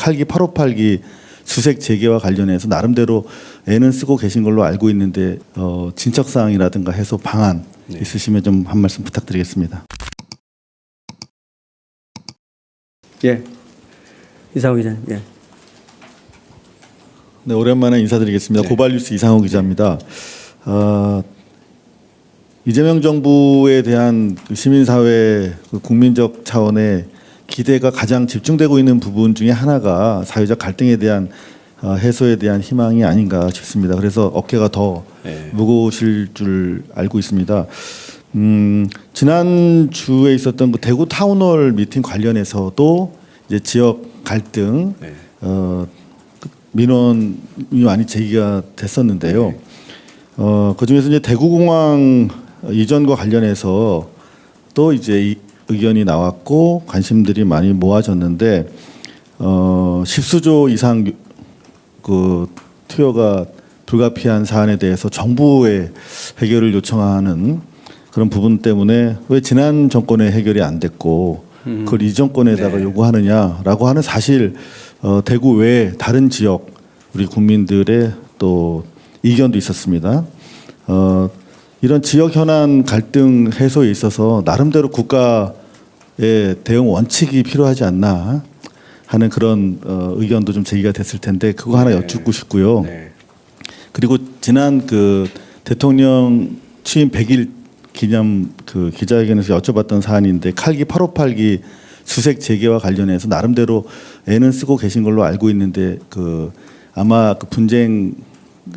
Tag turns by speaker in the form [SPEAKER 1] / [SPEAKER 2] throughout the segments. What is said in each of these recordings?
[SPEAKER 1] 칼기 858기 수색 재개와 관련해서 나름대로 애는 쓰고 계신 걸로 알고 있는데 진척 사항이라든가 해소 방안 있으시면 좀 한 말씀 부탁드리겠습니다.
[SPEAKER 2] 예, 이상호 기자님. 예.
[SPEAKER 1] 네, 오랜만에 인사드리겠습니다.
[SPEAKER 2] 네.
[SPEAKER 1] 고발뉴스 이상호 기자입니다. 이재명 정부에 대한 시민사회 국민적 차원의 기대가 가장 집중되고 있는 부분 중에 하나가 사회적 갈등에 대한 해소에 대한 희망이 아닌가 싶습니다. 그래서 어깨가 더 무거우실 줄 알고 있습니다. 지난 주에 있었던 그 대구 타운홀 미팅 관련해서도 이제 지역 갈등 민원이 많이 제기가 됐었는데요. 그 중에서 이제 대구공항 이전과 관련해서 또 이제 의견이 나왔고 관심들이 많이 모아졌는데 10수조 이상 그 투여가 불가피한 사안에 대해서 정부의 해결을 요청하는 그런 부분 때문에 왜 지난 정권의 해결이 안 됐고 그걸 이 정권에다가 요구하느냐라고 하는 사실 대구 외 다른 지역 우리 국민들의 또 이견도 있었습니다. 이런 지역 현안 갈등 해소에 있어서 나름대로 국가의 대응 원칙이 필요하지 않나 하는 그런 의견도 좀 제기가 됐을 텐데 그거 하나 여쭙고 싶고요. 그리고 지난 그 대통령 취임 100일 기념 그 기자회견에서 여쭤봤던 사안인데 칼기 858기 수색 재개와 관련해서 나름대로 애는 쓰고 계신 걸로 알고 있는데 그 아마 그 분쟁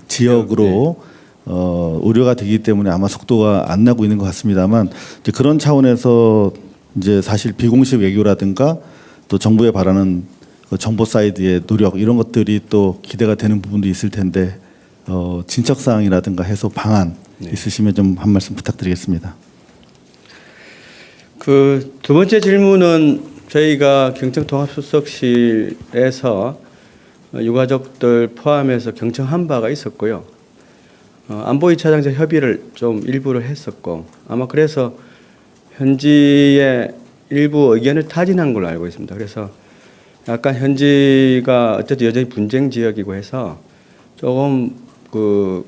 [SPEAKER 1] 지역으로 우려가 되기 때문에 아마 속도가 안 나고 있는 것 같습니다만 이제 그런 차원에서 이제 사실 비공식 외교라든가 또 정부에 바라는 그 정보 사이드의 노력 이런 것들이 또 기대가 되는 부분도 있을 텐데 진척 사항이라든가 해소 방안 있으시면 좀 한 말씀 부탁드리겠습니다.
[SPEAKER 2] 그 두 번째 질문은 저희가 경청통합수석실에서 유가족들 포함해서 경청한 바가 있었고요. 안보 2차장제 협의를 좀 일부를 했었고 아마 그래서 현지의 일부 의견을 타진한 걸로 알고 있습니다. 그래서 약간 현지가 어쨌든 여전히 분쟁 지역이고 해서 조금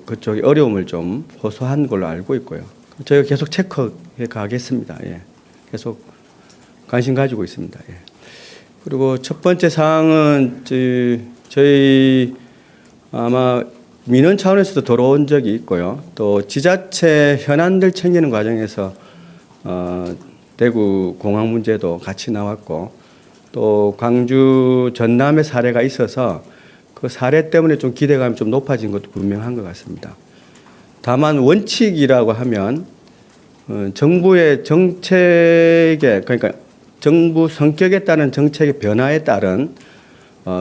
[SPEAKER 2] 그쪽이 어려움을 좀 호소한 걸로 알고 있고요. 저희가 계속 체크해 가겠습니다. 예. 계속 관심 가지고 있습니다. 예. 그리고 첫 번째 사항은 저희 아마 민원 차원에서도 들어온 적이 있고요. 또 지자체 현안들 챙기는 과정에서 대구 공항 문제도 같이 나왔고 또 광주 전남의 사례가 있어서 그 사례 때문에 좀 기대감이 좀 높아진 것도 분명한 것 같습니다. 다만 원칙이라고 하면 정부의 정책에 그러니까 정부 성격에 따른 정책의 변화에 따른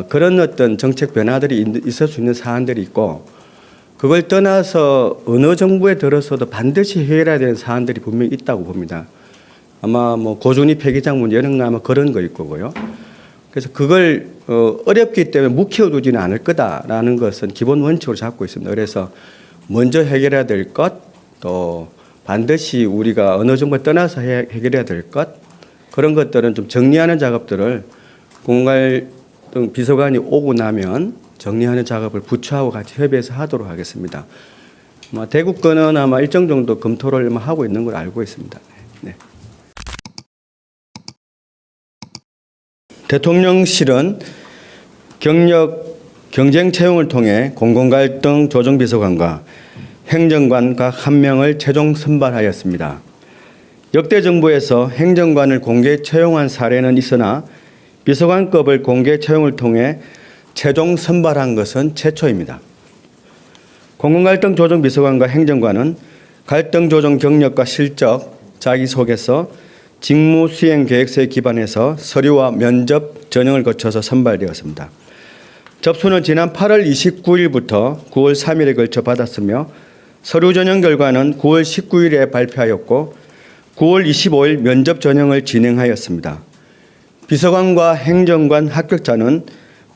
[SPEAKER 2] 그런 어떤 정책 변화들이 있을 수 있는 사안들이 있고 그걸 떠나서 어느 정부에 들어서도 반드시 해결해야 되는 사안들이 분명히 있다고 봅니다. 아마 뭐 고준위 폐기장 문제 이런 거 아마 그런 거일 거고요. 그래서 그걸 어렵기 때문에 묵혀두지는 않을 거다라는 것은 기본 원칙으로 잡고 있습니다. 그래서 먼저 해결해야 될 것, 또 반드시 우리가 어느 정부에 떠나서 해결해야 될 것, 그런 것들은 좀 정리하는 작업들을 공갈등 비서관이 오고 나면 정리하는 작업을 부처하고 같이 협의해서 하도록 하겠습니다. 대구권은 아마 일정 정도 검토를 하고 있는 걸 알고 있습니다. 네. 대통령실은 경쟁 채용을 통해 공공갈등 조정비서관과 행정관 각 1명을 최종 선발하였습니다. 역대 정부에서 행정관을 공개 채용한 사례는 있으나 비서관급을 공개 채용을 통해 최종 선발한 것은 최초입니다. 공공갈등 조정 비서관과 행정관은 갈등 조정 경력과 실적, 자기소개서, 직무 수행 계획서에 기반해서 서류와 면접 전형을 거쳐서 선발되었습니다. 접수는 지난 8월 29일부터 9월 3일에 걸쳐 받았으며 서류 전형 결과는 9월 19일에 발표하였고 9월 25일 면접 전형을 진행하였습니다. 비서관과 행정관 합격자는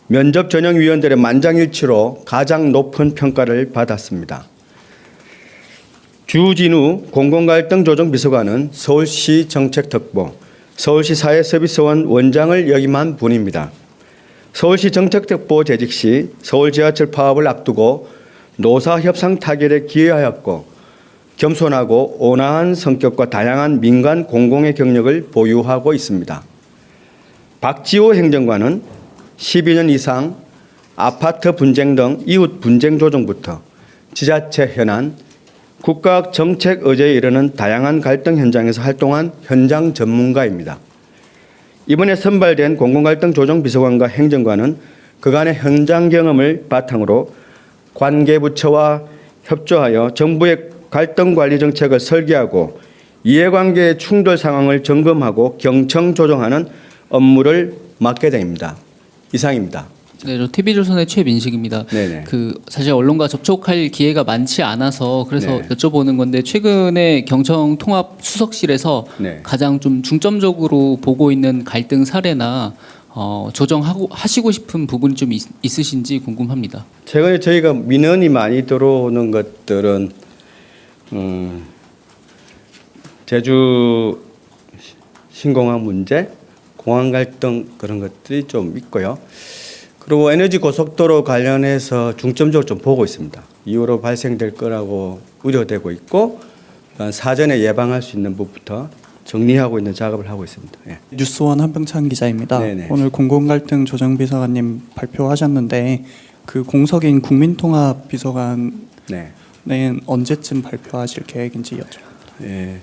[SPEAKER 2] 면접 전형위원들의 만장일치로 가장 높은 평가를 받았습니다. 주진우 공공갈등 조정비서관은 서울시 정책특보, 서울시 사회서비스원 원장을 역임한 분입니다. 서울시 정책특보 재직 시 서울 지하철 파업을 앞두고 노사 협상 타결에 기여하였고 겸손하고 온화한 성격과 다양한 민간 공공의 경력을 보유하고 있습니다. 박지호 행정관은 12년 이상 아파트 분쟁 등 이웃 분쟁 조정부터 지자체 현안, 국가 정책 의제에 이르는 다양한 갈등 현장에서 활동한 현장 전문가입니다. 이번에 선발된 공공갈등 조정 비서관과 행정관은 그간의 현장 경험을 바탕으로 관계부처와 협조하여 정부의 갈등 관리 정책을 설계하고 이해관계의 충돌 상황을 점검하고 경청 조정하는 업무를 맡게 됩니다. 이상입니다.
[SPEAKER 3] 네, 저 TV조선의 최민식입니다.
[SPEAKER 2] 네네.
[SPEAKER 3] 사실 언론과 접촉할 기회가 많지 않아서 그래서
[SPEAKER 2] 네.
[SPEAKER 3] 여쭤보는 건데 최근에 경청 통합 수석실에서
[SPEAKER 2] 네.
[SPEAKER 3] 가장 좀 중점적으로 보고 있는 갈등 사례나 조정하시고 싶은 부분이 좀 있으신지 궁금합니다.
[SPEAKER 2] 최근에 저희가 민원이 많이 들어오는 것들은 제주 신공항 문제, 공항 갈등 그런 것들이 좀 있고요. 그리고 에너지 고속도로 관련해서 중점적으로 좀 보고 있습니다. 이후로 발생될 거라고 우려되고 있고 사전에 예방할 수 있는 부분부터 정리하고 있는 작업을 하고 있습니다. 예.
[SPEAKER 4] 뉴스원 한병찬 기자입니다.
[SPEAKER 2] 네네.
[SPEAKER 4] 오늘 공공갈등 조정비서관님 발표하셨는데 그 공석인 국민통합비서관은
[SPEAKER 2] 네.
[SPEAKER 4] 언제쯤 발표하실 계획인지 여쭤봅니다.
[SPEAKER 2] 예.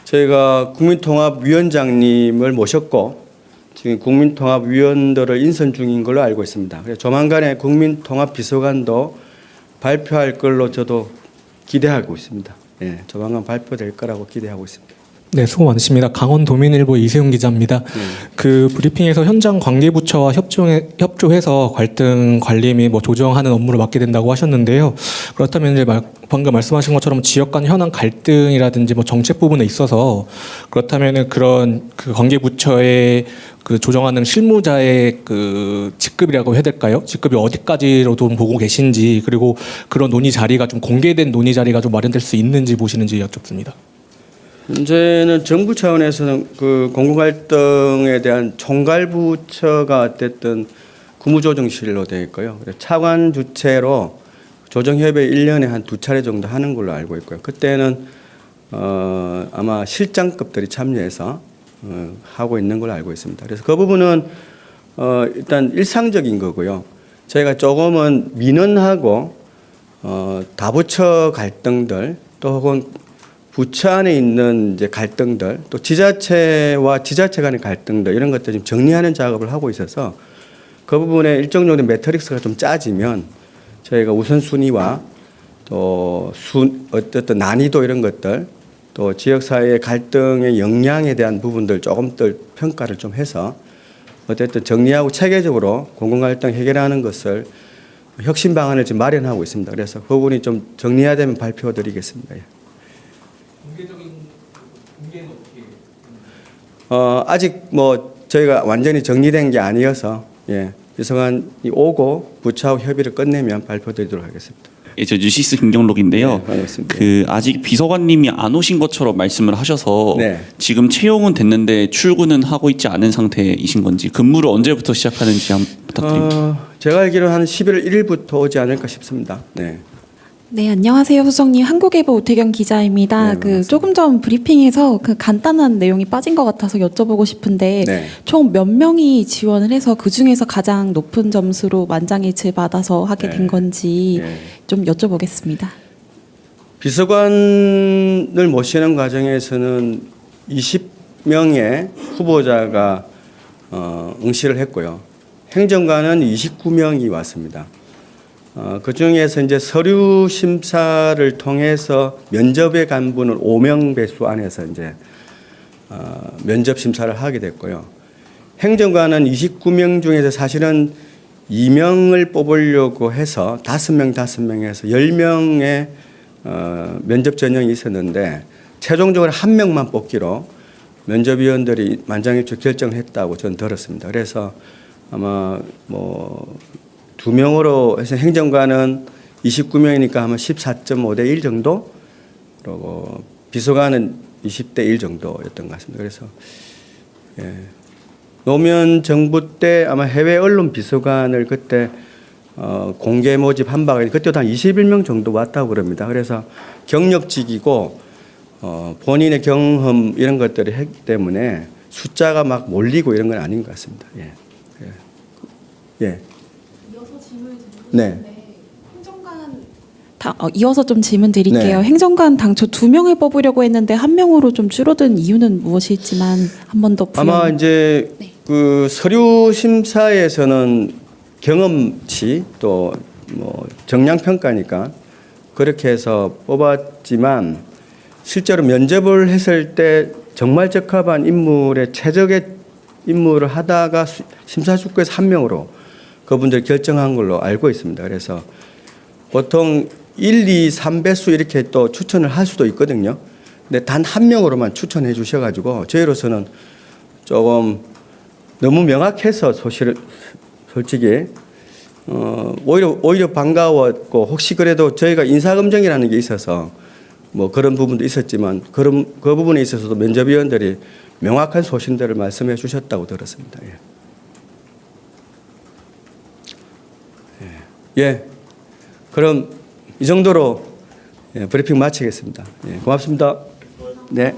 [SPEAKER 2] 저희가 국민통합위원장님을 모셨고 지금 국민통합위원들을 인선 중인 걸로 알고 있습니다. 그래서 조만간에 국민통합비서관도 발표할 걸로 저도 기대하고 있습니다. 예, 조만간 발표될 거라고 기대하고 있습니다.
[SPEAKER 5] 네, 수고 많으십니다. 강원도민일보 이세용 기자입니다. 그 브리핑에서 현장 관계부처와 협조해서 갈등 관리 및 조정하는 업무를 맡게 된다고 하셨는데요. 그렇다면 이제 방금 말씀하신 것처럼 지역 간 현안 갈등이라든지 정책 부분에 있어서 그렇다면은 그런 그 관계부처의 그 조정하는 실무자의 그 직급이라고 해야 될까요? 직급이 어디까지로도 보고 계신지, 그리고 그런 논의 자리가 좀 공개된 논의 자리가 좀 마련될 수 있는지 보시는지 여쭙습니다.
[SPEAKER 2] 현재는 정부 차원에서는 그 공공갈등에 대한 총괄부처가 어쨌든 국무조정실로 되어 있고요. 차관 주체로 조정협의 1년에 한 2차례 정도 하는 걸로 알고 있고요. 그때는 아마 실장급들이 참여해서 하고 있는 걸로 알고 있습니다. 그래서 그 부분은 일단 일상적인 거고요. 저희가 조금은 민원하고 다부처 갈등들 또 혹은 부처 안에 있는 이제 갈등들 또 지자체와 지자체 간의 갈등들 이런 것들 좀 정리하는 작업을 하고 있어서 그 부분에 일정 정도 매트릭스가 좀 짜지면 저희가 우선순위와 또 어떤 난이도 이런 것들 또 지역사회의 갈등의 역량에 대한 부분들 조금 더 평가를 좀 해서 어쨌든 정리하고 체계적으로 공공갈등 해결하는 것을 혁신 방안을 지금 마련하고 있습니다. 그래서 그 부분이 좀 정리되면 발표드리겠습니다. 예.
[SPEAKER 5] 공개는 어떻게?
[SPEAKER 2] 아직 저희가 완전히 정리된 게 아니어서 예, 비서관이 오고 부처하고 협의를 끝내면 발표드리도록 하겠습니다.
[SPEAKER 6] 예, 저 뉴시스 김경록인데요.
[SPEAKER 2] 네, 반갑습니다.
[SPEAKER 6] 아직 비서관님이 안 오신 것처럼 말씀을 하셔서
[SPEAKER 2] 네.
[SPEAKER 6] 지금 채용은 됐는데 출근은 하고 있지 않은 상태이신 건지 근무를 언제부터 시작하는지 한번 부탁드립니다.
[SPEAKER 2] 제가 알기로는 한 11월 1일부터 오지 않을까 싶습니다. 네.
[SPEAKER 7] 네, 안녕하세요, 소장님. 한국일보 오태경 기자입니다.
[SPEAKER 2] 네,
[SPEAKER 7] 조금 전 브리핑에서 간단한 내용이 빠진 것 같아서 여쭤보고 싶은데
[SPEAKER 2] 네.
[SPEAKER 7] 총 몇 명이 지원을 해서 그 중에서 가장 높은 점수로 만장일치 받아서 하게 된 건지
[SPEAKER 2] 네.
[SPEAKER 7] 좀 여쭤보겠습니다.
[SPEAKER 2] 비서관을 모시는 과정에서는 20명의 후보자가 응시를 했고요. 행정관은 29명이 왔습니다. 그 중에서 이제 서류 심사를 통해서 면접에 간 분을 5명 배수 안에서 이제 면접 심사를 하게 됐고요. 행정관은 29명 중에서 사실은 2명을 뽑으려고 해서 5명에서 10명의 면접 전형이 있었는데 최종적으로 1명만 뽑기로 면접위원들이 만장일치 결정을 했다고 저는 들었습니다. 그래서 아마 2명으로 해서 행정관은 29명이니까 아마 14.5대 1 정도, 그리고 비서관은 20대 1 정도였던 것 같습니다. 그래서 예, 노무현 정부 때 아마 해외 언론 비서관을 그때 공개 모집 한 바가 그때도 한 21명 정도 왔다고 그럽니다. 그래서 경력직이고 본인의 경험 이런 것들을 했기 때문에 숫자가 막 몰리고 이런 건 아닌 것 같습니다. 예. 예. 예.
[SPEAKER 7] 이어서 질문을 드리고
[SPEAKER 2] 네.
[SPEAKER 7] 싶은데 이어서 좀 질문 드릴게요.
[SPEAKER 2] 네.
[SPEAKER 7] 행정관 당초 2명을 뽑으려고 했는데 1명으로 좀 줄어든 이유는 무엇일지만 한 번 더
[SPEAKER 2] 아마 이제
[SPEAKER 7] 네.
[SPEAKER 2] 그 서류 심사에서는 경험치 또 뭐 정량 평가니까 그렇게 해서 뽑았지만 실제로 면접을 했을 때 정말 적합한 인물의 최적의 인물을 하다가 심사숙고해서 1명으로 그분들 결정한 걸로 알고 있습니다. 그래서 보통 1, 2, 3배수 이렇게 또 추천을 할 수도 있거든요. 근데 단 1명으로만 추천해 주셔가지고 저희로서는 조금 너무 명확해서 솔직히 오히려 반가웠고 혹시 그래도 저희가 인사검증이라는 게 있어서 뭐 그런 부분도 있었지만 그 부분에 있어서도 면접위원들이 명확한 소신들을 말씀해 주셨다고 들었습니다. 예. 예. 그럼 이 정도로 브리핑 마치겠습니다. 예. 고맙습니다. 네.